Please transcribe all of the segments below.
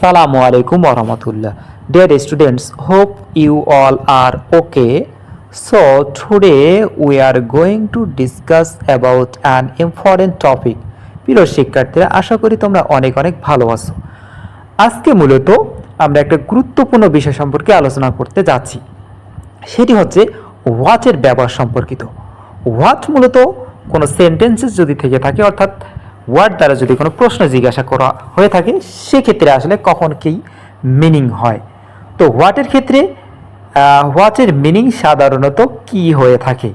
Assalamu alaikum warahmatullah. Dear students, hope you all are okay. So today we are going to discuss about an important topic. প্রিয় শিক্ষার্থীরা, আশা করি তোমরা অনেক অনেক ভালো আছো। আজকে মূলত আমরা একটা গুরুত্বপূর্ণ বিষয় সম্পর্কে আলোচনা করতে যাচ্ছি। সেটি হচ্ছে হোয়াটের ব্যবহার সম্পর্কিত। হোয়াট মূলত কোনো সেন্টেন্সেস যদি থেকে থাকে, অর্থাৎ ওয়ার্ড দ্বারা যদি কোনো প্রশ্ন জিজ্ঞাসা করা হয়ে থাকে, সেক্ষেত্রে আসলে কখন কি মিনিং হয়। তো হোয়াটের ক্ষেত্রে হোয়াটের মিনিং সাধারণত কি হয়ে থাকে,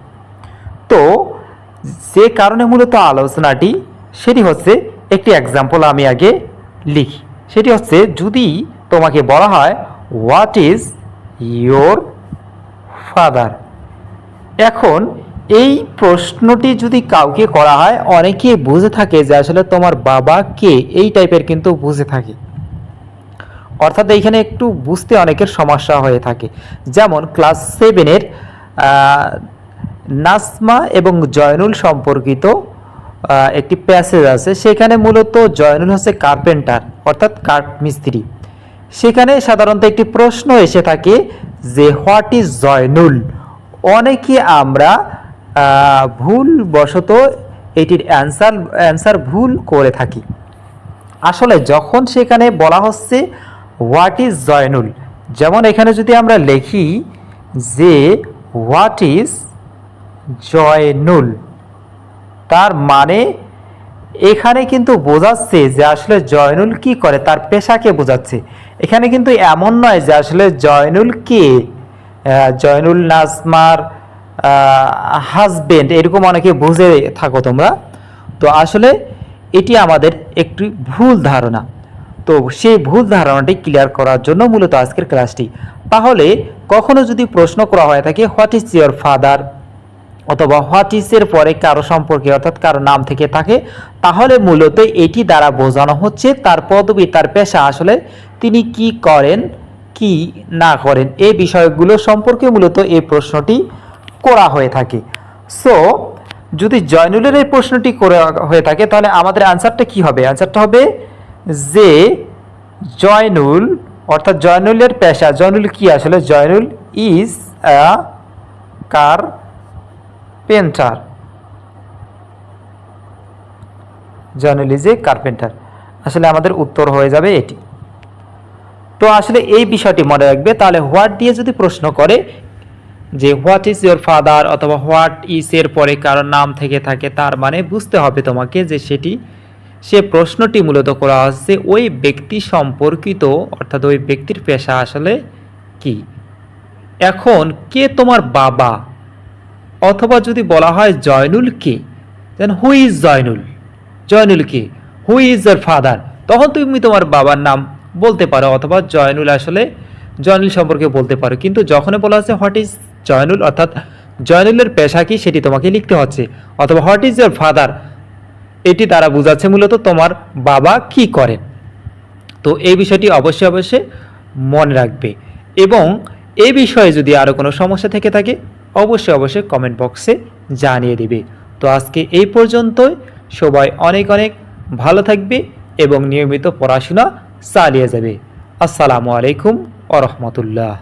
তো যে কারণে মূলত আলোচনাটি সেটি হচ্ছে একটি এক্সাম্পল আমি আগে লিখি। সেটি হচ্ছে, যদি তোমাকে বলা হয় হোয়াট ইজ ইয়োর ফাদার, এখন এই প্রশ্নটি যদি কাউকে করা হয়, অনেকে বুঝে থাকে যে আসলে তোমার বাবা কে, এই টাইপের কিন্তু বুঝে থাকে। অর্থাৎ এইখানে একটু বুঝতে অনেকের সমস্যা হয়ে থাকে। যেমন ক্লাস 7-এর নাসমা এবং জয়নুল সম্পর্কিত একটি প্যাসেজ আছে। সেখানে মূলত জয়নুল হচ্ছে কার্পেন্টার, অর্থাৎ কাঠ মিস্ত্রি। সেখানে সাধারণত একটি প্রশ্ন এসে থাকে যে হোয়াট ইজ জয়নুল। অনেকে আমরা ভুলবশত এটির অ্যান্সার ভুল করে থাকি। আসলে যখন সেখানে বলা হচ্ছে হোয়াট ইজ জয়নুল, যেমন এখানে যদি আমরা লিখি যে হোয়াট ইজ জয়নুল, তার মানে এখানে কিন্তু বোঝাচ্ছে যে আসলে জয়নুল কি করে, তার পেশাকে বোঝাচ্ছে। এখানে কিন্তু এমন নয় যে আসলে জয়নুল কে, জয়নুল নাজমার হাজবেন্ড, এরকম অনেকে বুঝে থাকো তোমরা। তো আসলে এটি আমাদের একটি ভুল ধারণা। তো সেই ভুল ধারণাটি ক্লিয়ার করার জন্য মূলত আজকের ক্লাসটি। তাহলে কখনো যদি প্রশ্ন করা হয়ে থাকে হোয়াট ইজ ইয়োর ফাদার, অথবা হোয়াট ইজ এর পরে কারো সম্পর্কে অর্থাৎ কারো নাম থেকে থাকে, তাহলে মূলত এটি দ্বারা বোঝানো হচ্ছে তার পদবি, তার পেশা, আসলে তিনি কি করেন কি না করেন, এই বিষয়গুলো সম্পর্কে মূলত এই প্রশ্নটি করা হয়ে থাকে। সো যদি জয়নুলের এই প্রশ্নটি করা হয়ে থাকে, তাহলে আমাদের আনসারটা কি হবে? আনসারটা হবে যে জয়নুল, অর্থাৎ জয়নুলের পেশা, জয়নুল কি আসলে, Zainul is a carpenter, Zainul is a carpenter. আসলে আমাদের উত্তর হয়ে যাবে এটি। তো আসলে এই বিষয়টি মনে রাখবে। তাহলে হোয়াট দিয়ে যদি প্রশ্ন করে যে হোয়াট ইজ ইয়োর ফাদার, অথবা হোয়াট ইজ এর পরে কারোর নাম থেকে থাকে, তার মানে বুঝতে হবে তোমাকে যে সে প্রশ্নটি মূলত করা হচ্ছে ওই ব্যক্তি সম্পর্কিত, অর্থাৎ ওই ব্যক্তির পেশা আসলে কি। এখন কে তোমার বাবা, অথবা যদি বলা হয় জয়নুল কে, then who is Joynul, Joynul কে, হু ইজ ইয়োর ফাদার, তখন তুমি তোমার বাবার নাম বলতে পারো, অথবা জয়নুল আসলে জয়নুল সম্পর্কে বলতে পারো। কিন্তু যখন বলা হচ্ছে হোয়াট ইজ জয়নুল, অর্থাৎ জয়নুলের পেশা কি, সেটি তোমাকে লিখতে হচ্ছে। অথবা হোয়াট ইজ ইয়োর ফাদার, এটি দ্বারা বোঝাচ্ছে মূলত তোমার বাবা কি করেন। তো এই বিষয়টি অবশ্যই অবশ্যই মনে রাখবে। এবং এই বিষয়ে যদি আরও কোনো সমস্যা থেকে থাকে, অবশ্যই অবশ্যই কমেন্ট বক্সে জানিয়ে দেবে। তো আজকে এই পর্যন্তই। সবাই অনেক অনেক ভালো থাকবে এবং নিয়মিত পড়াশোনা চালিয়ে যাবে। আসসালামু আলাইকুম ওয়া রাহমাতুল্লাহ।